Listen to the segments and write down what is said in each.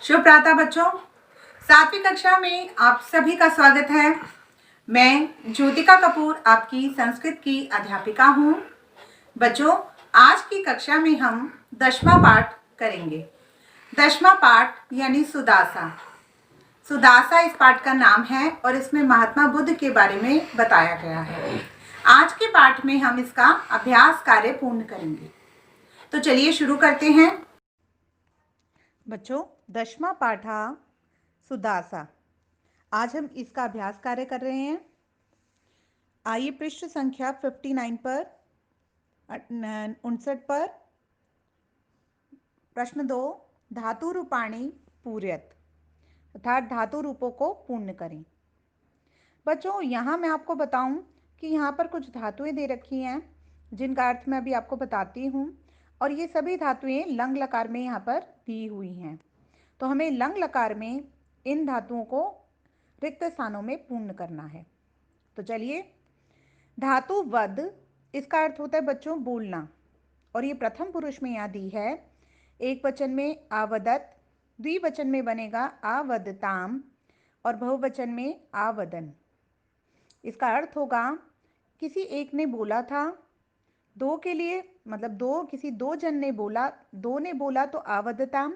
शुभ प्रातः बच्चों। 7वीं कक्षा में आप सभी का स्वागत है। मैं ज्योतिका कपूर आपकी संस्कृत की अध्यापिका हूँ। बच्चों, आज की कक्षा में हम 10वां पाठ करेंगे। 10वां पाठ यानी सुदासा। सुदासा इस पाठ का नाम है और इसमें महात्मा बुद्ध के बारे में बताया गया है। आज के पाठ में हम इसका अभ्यास कार्य पूर्ण करेंगे। तो चलिए शुरू करते हैं। बच्चों, 10वां पाठ सुदासा। आज हम इसका अभ्यास कार्य कर रहे हैं। आइए पृष्ठ संख्या 59 पर 59 पर प्रश्न 2, धातु रूपाणी पूर्यत, अर्थात धातु रूपों को पूर्ण करें। बच्चों, यहाँ मैं आपको बताऊं कि यहाँ पर कुछ धातुएं दे रखी हैं जिनका अर्थ मैं अभी आपको बताती हूँ, और ये सभी धातुएं लंग लकार में यहाँ पर दी हुई हैं। तो हमें लंग लकार में इन धातुओं को रिक्त स्थानों में पूर्ण करना है। तो चलिए, धातु वद, इसका अर्थ होता है बच्चों बोलना, और ये प्रथम पुरुष में यहाँ दी है। एक वचन में आवदत, द्विवचन में बनेगा आवदताम, और बहुवचन में आवदन। इसका अर्थ होगा किसी एक ने बोला था, दो के लिए मतलब किसी दो जन ने बोला, दो ने बोला तो आवदताम,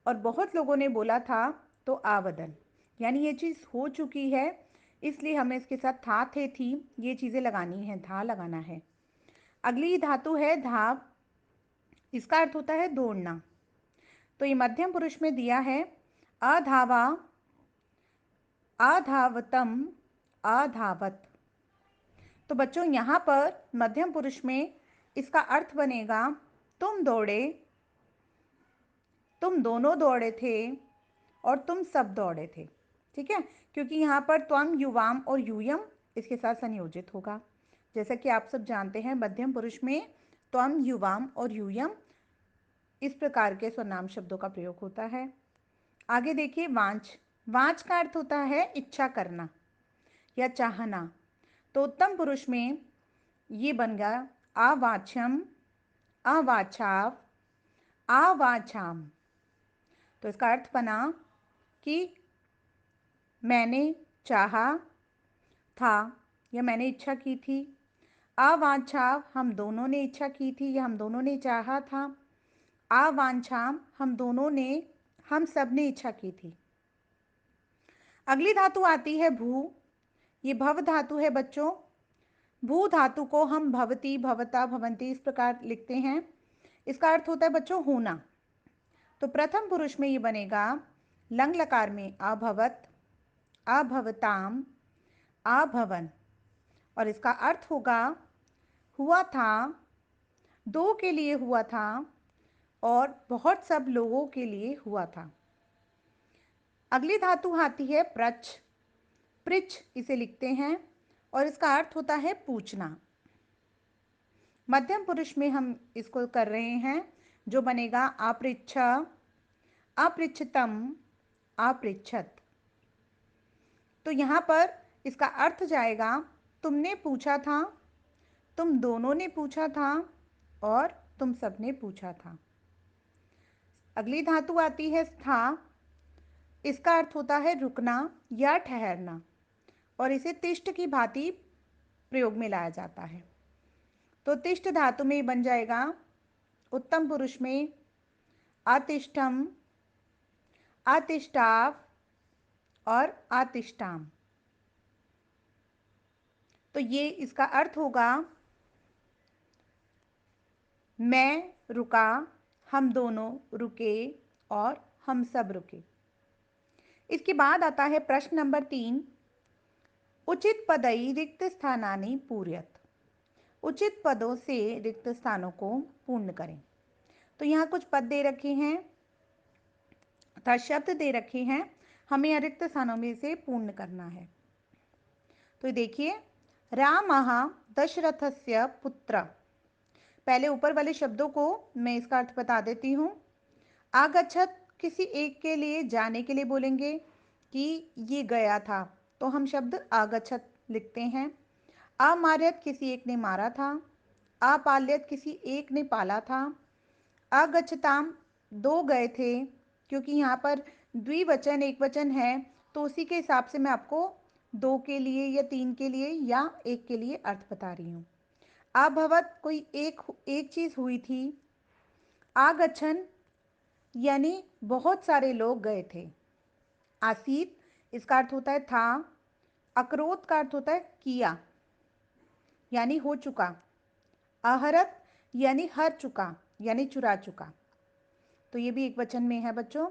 और बहुत लोगों ने बोला था तो आवदन। यानी ये चीज़ हो चुकी है, इसलिए हमें इसके साथ था, थे, थी ये चीज़ें लगानी है, धा लगाना है। अगली धातु है धाव। इसका अर्थ होता है दौड़ना। तो ये मध्यम पुरुष में दिया है अधावा, अधावतम, अधावत। तो बच्चों, यहाँ पर मध्यम पुरुष में इसका अर्थ बनेगा तुम दौड़े, तुम दोनों दौड़े थे, और तुम सब दौड़े थे। ठीक है, क्योंकि यहाँ पर त्वम, युवाम और यूयम इसके साथ संयोजित होगा। जैसा कि आप सब जानते हैं, मध्यम पुरुष में त्वम, युवाम और यूयम इस प्रकार के सर्वनाम शब्दों का प्रयोग होता है। आगे देखिए, वांच। वांच का अर्थ होता है इच्छा करना या चाहना। तो उत्तम पुरुष में ये बन गया आवाचम, आवाचाव, आवाचाम। तो इसका अर्थ बना कि मैंने चाहा था या मैंने इच्छा की थी। आवांछाव, हम दोनों ने इच्छा की थी या हम दोनों ने चाहा था। आवांछाम, हम सब ने इच्छा की थी। अगली धातु आती है भू। ये भव धातु है बच्चों। भू धातु को हम भवती, भवता, भवंती इस प्रकार लिखते हैं। इसका अर्थ होता है बच्चों होना। तो प्रथम पुरुष में ये बनेगा लंग लकार में अभवत, अभवताम, अभवन, और इसका अर्थ होगा हुआ था, दो के लिए हुआ था और बहुत सब लोगों के लिए हुआ था। अगली धातु आती है प्रच। पृच इसे लिखते हैं और इसका अर्थ होता है पूछना। मध्यम पुरुष में हम इसको कर रहे हैं, जो बनेगा अपृच्छ, अपृच्छतम, अपृच्छत। तो यहाँ पर इसका अर्थ जाएगा तुमने पूछा था, तुम दोनों ने पूछा था, और तुम सब ने पूछा था। अगली धातु आती है स्था। इसका अर्थ होता है रुकना या ठहरना, और इसे तिष्ठ की भांति प्रयोग में लाया जाता है। तो तिष्ठ धातु में बन जाएगा उत्तम पुरुष में अतिष्ठम, अतिष्ठाव और अतिष्ठाम। तो ये इसका अर्थ होगा मैं रुका, हम दोनों रुके, और हम सब रुके। इसके बाद आता है प्रश्न नंबर 3, उचित पदई रिक्त स्थानानि पूर्यत। उचित पदों से रिक्त स्थानों को पूर्ण करें। तो यहाँ कुछ पद दे रखे हैं तथा शब्द दे रखे हैं, हमें रिक्त स्थानों में से पूर्ण करना है। तो देखिए, रामः दशरथस्य पुत्र। पहले ऊपर वाले शब्दों को मैं इसका अर्थ बता देती हूँ। आगच्छत किसी एक के लिए जाने के लिए बोलेंगे कि ये गया था, तो हम शब्द आगच्छत लिखते हैं। अमार्यत, किसी एक ने मारा था। अपाल्यत, किसी एक ने पाला था। अगच्छताम, दो गए थे, क्योंकि यहाँ पर द्विवचन एक वचन है तो उसी के हिसाब से मैं आपको दो के लिए या तीन के लिए या एक के लिए अर्थ बता रही हूँ। अभवत कोई एक चीज हुई थी। आगच्छन यानी बहुत सारे लोग गए थे। आसीत इसका अर्थ होता है था। अकरोत का अर्थ होता है किया यानी हो चुका। अहरत यानी हर चुका यानी चुरा चुका। तो ये भी एक वचन में है बच्चों।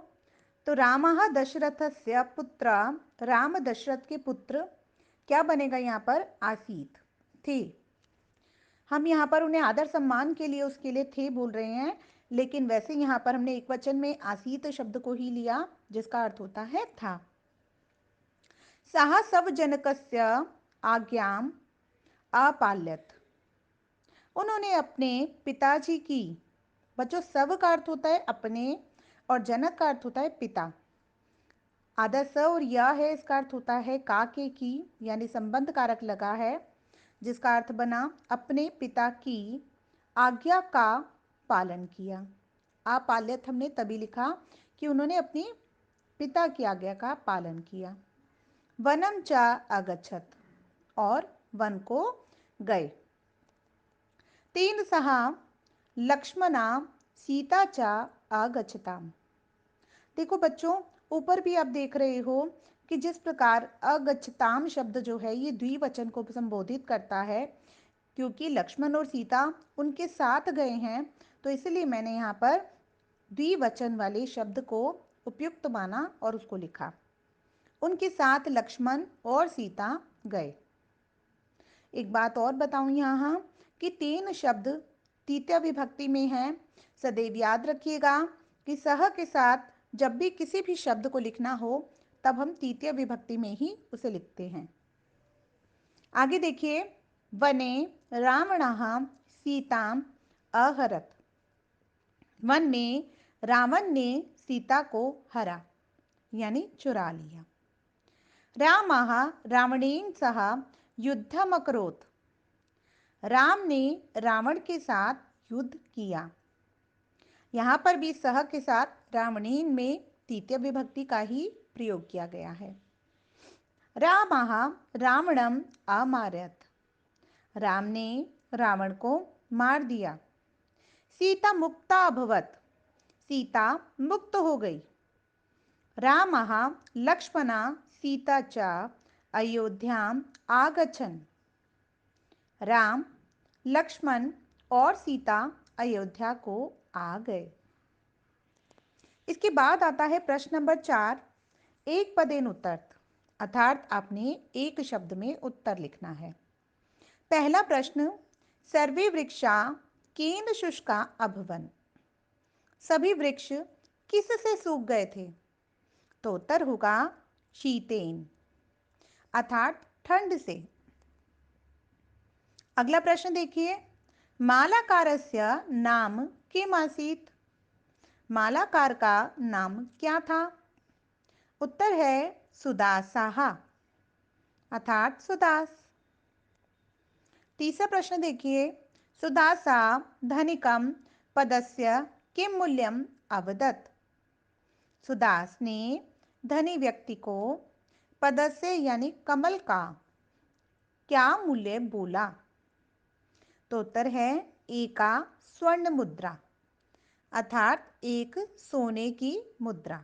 तो रामः दशरथस्य पुत्र, राम दशरथ के पुत्र क्या बनेगा यहाँ पर? आसीत थे। हम यहाँ पर उन्हें आदर सम्मान के लिए उसके लिए थे बोल रहे हैं, लेकिन वैसे यहाँ पर हमने एक वचन में आसीत शब्द को ही लिया जिसका अर्थ होता है था। सः स्वजनकस्य आज्ञाम अपाल्यत, उन्होंने अपने पिताजी की, बच्चों सब का अर्थ होता है अपने और जनक का अर्थ होता है पिता। आधा स और या है, इसका अर्थ होता है का के की यानी संबंध कारक लगा है जिसका अर्थ बना अपने पिता की आज्ञा का पालन किया। अपाल्यत हमने तभी लिखा कि उन्होंने अपनी पिता की आज्ञा का पालन किया। वनम च अगच्छत, और वन को गए। तेन सह लक्ष्मणा सीता च अगच्छताम। देखो बच्चों, ऊपर भी आप देख रहे हो कि जिस प्रकार अगच्छताम शब्द जो है ये द्विवचन को संबोधित करता है, क्योंकि लक्ष्मण और सीता उनके साथ गए हैं तो इसलिए मैंने यहाँ पर द्विवचन वाले शब्द को उपयुक्त माना और उसको लिखा। उनके साथ लक्ष्मण और सीता गए। एक बात और बताऊं यहाँ कि तीन शब्द तृतीय विभक्ति में है। सदैव याद रखिएगा कि सह के साथ जब भी किसी भी शब्द को लिखना हो तब हम तृतीय विभक्ति में ही उसे लिखते हैं। आगे देखिए, वने रावणः सीताम अहरत, वन में रावण ने सीता को हरा यानी चुरा लिया। रामः रावणेन सह युद्धम अकरोत्, राम ने रावण के साथ युद्ध किया। यहाँ पर भी सह के साथ रावणेन में तृतीय विभक्ति का ही प्रयोग किया गया है। रामः रावणम अमारयत, राम ने रावण को मार दिया। सीता मुक्ता अभवत, सीता मुक्त हो गई। रामः लक्ष्मणा सीता च अयोध्याम आगच्छन्, राम लक्ष्मण और सीता अयोध्या को आ गए। इसके बाद आता है प्रश्न नंबर 4, एक पदेन उत्तरत्, अर्थात आपने एक शब्द में उत्तर लिखना है। पहला प्रश्न, सर्वे वृक्षा केन शुष्का अभवन, सभी वृक्ष किस से सूख गए थे? तो उत्तर होगा शीतेन, अर्थात ठंड से। अगला प्रश्न देखिए, मालाकारस्य नाम किम आसीत्, मालाकार का नाम क्या था? उत्तर है सुदासाः, अर्थात सुदास। तीसरा प्रश्न देखिए, सुदासा धनिकम पदस्य किम मूल्यम अवदत्, सुदास ने धनी व्यक्ति को पदस्य यानी कमल का क्या मूल्य बोला? तो उत्तर है एका स्वर्ण मुद्रा, अर्थात एक सोने की मुद्रा।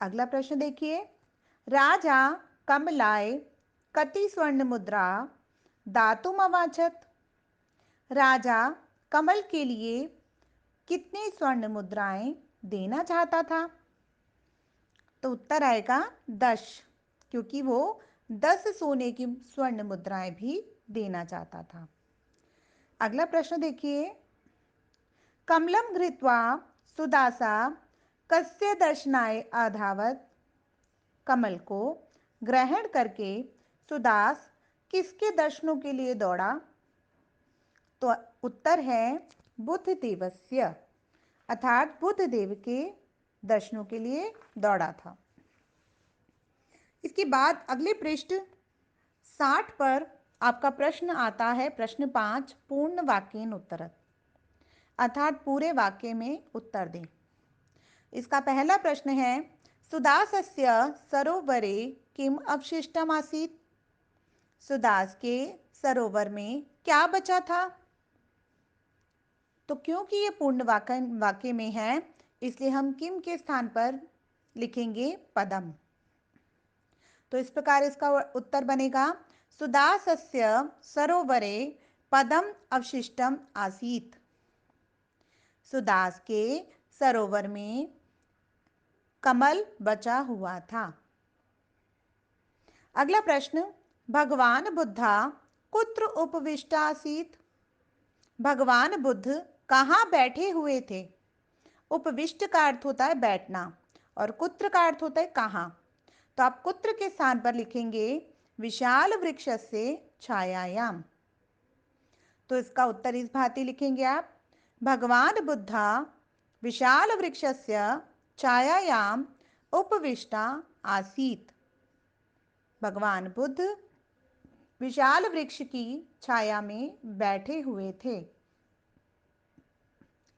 अगला प्रश्न देखिए, राजा कमलाय कति स्वर्ण मुद्रा दातुम अवाचत, राजा कमल के लिए कितनी स्वर्ण मुद्राएं देना चाहता था? तो उत्तर आएगा 10, क्योंकि वो 10 सोने की स्वर्ण मुद्राएं भी देना चाहता था। अगला प्रश्न देखिए, कमलम घृत्वा सुदासा कस्य दर्शनाय अधावत, कमल को ग्रहण करके सुदास किसके दर्शनों के लिए दौड़ा? तो उत्तर है बुद्ध देवस्य, अर्थात बुद्ध देव के दर्शनों के लिए दौड़ा था। इसके बाद अगले पृष्ठ 60 पर आपका प्रश्न आता है, प्रश्न 5, पूर्ण वाक्येन उत्तरत्, अर्थात पूरे वाक्य में उत्तर दें। इसका पहला प्रश्न है, सुदासस्य सरोवरे किम अवशिष्टम आसीत्? सुदास के सरोवर में क्या बचा था? तो क्योंकि ये पूर्ण वाक्य में है, इसलिए हम किम के स्थान पर लिखेंगे पदम। तो इस प्रकार इसका उत्तर बनेगा, सुदासस्य सरोवरे पदम अवशिष्टम आसीत्। सुदास के सरोवर में कमल बचा हुआ था। अगला प्रश्न, भगवान बुद्धा कुत्र उपविष्टा आसीत्? भगवान बुद्ध कहाँ बैठे हुए थे? उपविष्ट का अर्थ होता है बैठना और कुत्र का अर्थ होता है कहाँ। तो आप कुत्र के स्थान पर लिखेंगे विशाल वृक्षस्य छायायाम। तो इसका उत्तर इस भांति लिखेंगे आप, भगवान बुद्धा विशाल वृक्षस्य छायायाम उपविष्टा आसीत्। भगवान बुद्ध विशाल वृक्ष की छाया में बैठे हुए थे।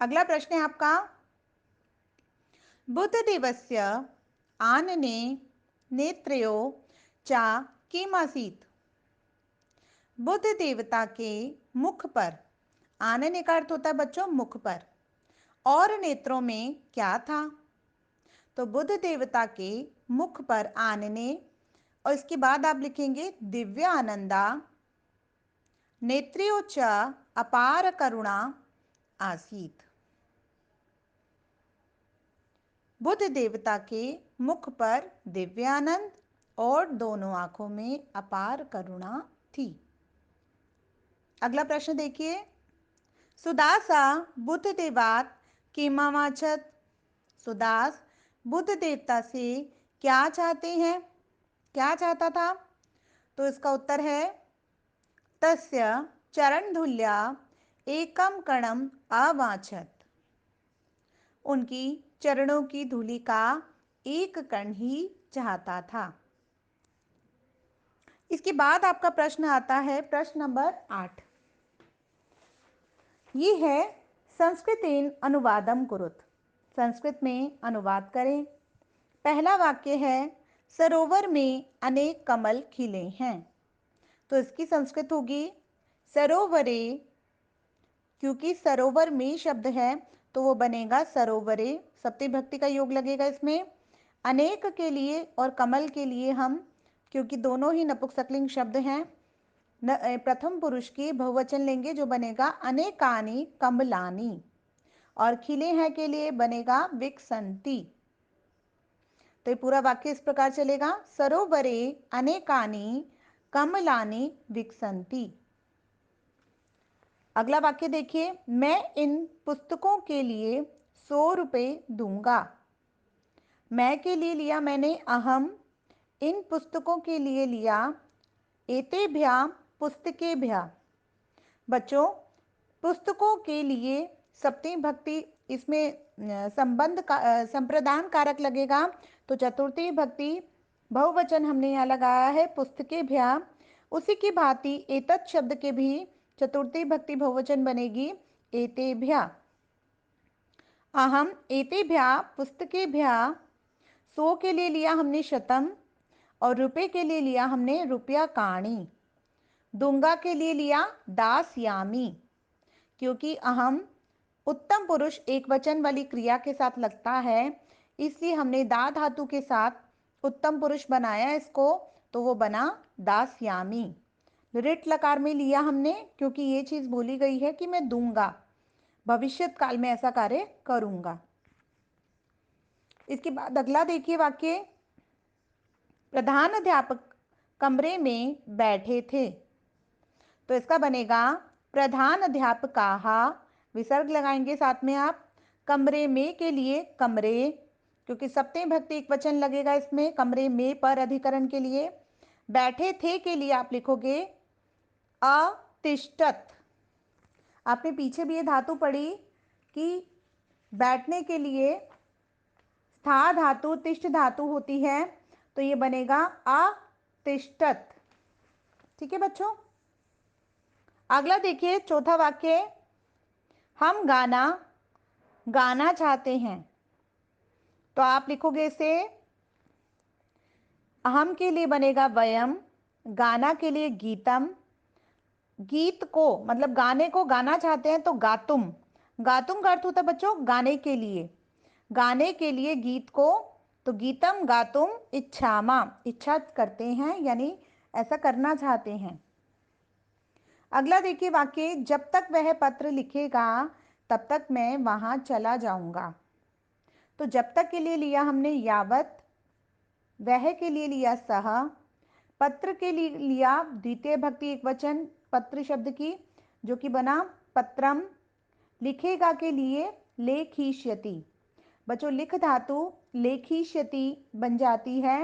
अगला प्रश्न है आपका, बुद्धदेवस्य आनने नेत्रयो चा किमासीत्? बुद्ध देवता के मुख पर, आनने का अर्थ होता है बच्चों मुख पर, और नेत्रों में क्या था? तो बुद्ध देवता के मुख पर आनने, और इसके बाद आप लिखेंगे दिव्य आनंदा नेत्र्यो च अपार करुणा आसीत्। बुद्ध देवता के मुख पर दिव्यानंद और दोनों आंखों में अपार करुणा थी। अगला प्रश्न देखिए, सुदासा बुद्ध देवात किमावाचत? सुदास बुद्ध देवता से क्या चाहते हैं, क्या चाहता था? तो इसका उत्तर है, तस्य चरणधूल्या एकम कणम अवांछत। उनकी चरणों की धूलि का एक कण ही चाहता था। इसके बाद आपका प्रश्न आता है, प्रश्न नंबर 8। ये है संस्कृतेन अनुवादम कुरुत। संस्कृत में अनुवाद करें। पहला वाक्य है, सरोवर में अनेक कमल खिले हैं। तो इसकी संस्कृत होगी सरोवरे, क्योंकि सरोवर में शब्द है तो वो बनेगा सरोवरे, सप्तमी विभक्ति का योग लगेगा इसमें। अनेक के लिए और कमल के लिए हम, क्योंकि दोनों ही नपुंसकलिंग शब्द हैं, प्रथम पुरुष की बहुवचन लेंगे जो बनेगा अनेकानि कमलानि, और खिले हैं के लिए बनेगा विकसंती। तो ये पूरा वाक्य इस प्रकार चलेगा, सरोवरे अनेकानि कमलानि विकसंती। अगला वाक्य देखिए, मैं इन पुस्तकों के लिए 100 रुपये दूंगा। मैं के लिए लिया मैंने अहम, इन पुस्तकों के लिए लिया एतेभ्यः पुस्तकेभ्यः। बच्चों, पुस्तकों के लिए सप्तमी भक्ति, इसमें संबंध का संप्रदान कारक लगेगा, तो चतुर्थी भक्ति बहुवचन हमने यहाँ लगाया है पुस्तकेभ्यः। उसी की भांति एतत् शब्द के भी चतुर्थी भक्ति बहुवचन बनेगी एतेभ्यः। अहम एतेभ्यः पुस्तकेभ्यः, 100 के लिए लिया हमने शतम, और रुपए के लिए लिया हमने रुपया काणी। दूंगा के लिए लिया दास्यामी, क्योंकि अहम उत्तम पुरुष एक वचन वाली क्रिया के साथ लगता है, इसलिए हमने दा धातु के साथ उत्तम पुरुष बनाया इसको, तो वो बना दास्यामी। रिट लकार में लिया हमने, क्योंकि ये चीज बोली गई है कि मैं दूंगा, भविष्यत काल में ऐसा कार्य करूंगा। इसके बाद अगला देखिए वाक्य, प्रधान अध्यापक कमरे में बैठे थे। तो इसका बनेगा प्रधान अध्यापकाः, विसर्ग लगाएंगे साथ में आप, कमरे में के लिए कमरे, क्योंकि सप्तमी भक्ति एक वचन लगेगा इसमें, कमरे में पर अधिकरण के लिए। बैठे थे के लिए आप लिखोगे अतिष्ठत। आपने पीछे भी ये धातु पढ़ी कि बैठने के लिए स्था धातु तिष्ठ धातु होती है, तो ये बनेगा अतिष्ठत। ठीक है बच्चों। अगला देखिए चौथा वाक्य, हम गाना गाना चाहते हैं। तो आप लिखोगे इसे, अहम के लिए बनेगा वयम, गाना के लिए गीतम, गीत को मतलब गाने को गाना चाहते हैं तो गातुम, गातुम का अर्थ होता है बच्चों गाने के लिए, गाने के लिए गीत को, तो गीतम गातुम इच्छामा, इच्छा करते हैं यानी ऐसा करना चाहते हैं। अगला देखिए वाक्य, जब तक वह पत्र लिखेगा तब तक मैं वहां चला जाऊंगा। तो जब तक के लिए लिया हमने यावत, वह के लिए लिया सह, पत्र के लिए लिया द्वितीय भक्ति एक वचन पत्र शब्द की जो कि बना पत्रम, लिखेगा के लिए लेखिष्यति। बच्चों लिख धातु लेखिष्यति बन जाती है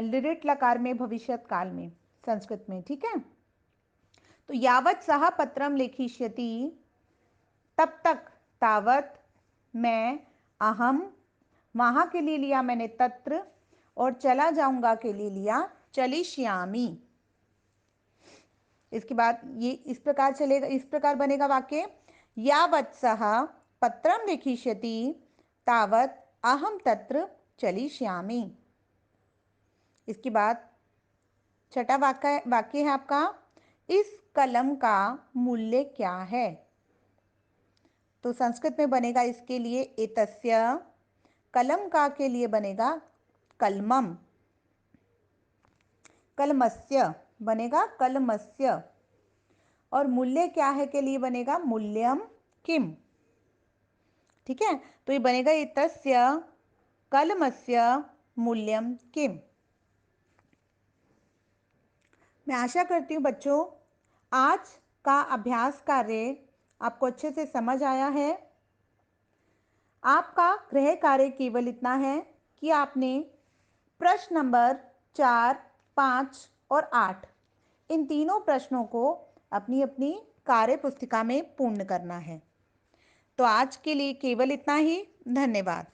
लिरिट लकार में भविष्यत काल में संस्कृत में, ठीक है। तो यावत सह पत्रम लेखिष्यति, तब तक, तावत, मैं, अहम, वहां के लिए लिया मैंने तत्र, और चला जाऊंगा के लिए लिया चलिष्यामि। इसके बाद ये इस प्रकार चलेगा, इस प्रकार बनेगा वाक्य, यावत् सः पत्रं लिखिष्यति तावत् अहम तत्र चलिष्यामि। इसके बाद छठा वाक्य है आपका, इस कलम का मूल्य क्या है। तो संस्कृत में बनेगा इसके लिए एतस्य, कलम का के लिए बनेगा कलमम, कलमस्य बनेगा कलमस्य, और मूल्य क्या है के लिए बनेगा मूल्यम किम, ठीक है। तो ये बनेगा एतस्य कलमस्य मूल्यम किम। मैं आशा करती हूँ बच्चों आज का अभ्यास कार्य आपको अच्छे से समझ आया है। आपका गृह कार्य केवल इतना है कि आपने प्रश्न नंबर 4, 5 और 8 इन तीनों प्रश्नों को अपनी अपनी कार्य पुस्तिका में पूर्ण करना है। तो आज के लिए केवल इतना ही। धन्यवाद।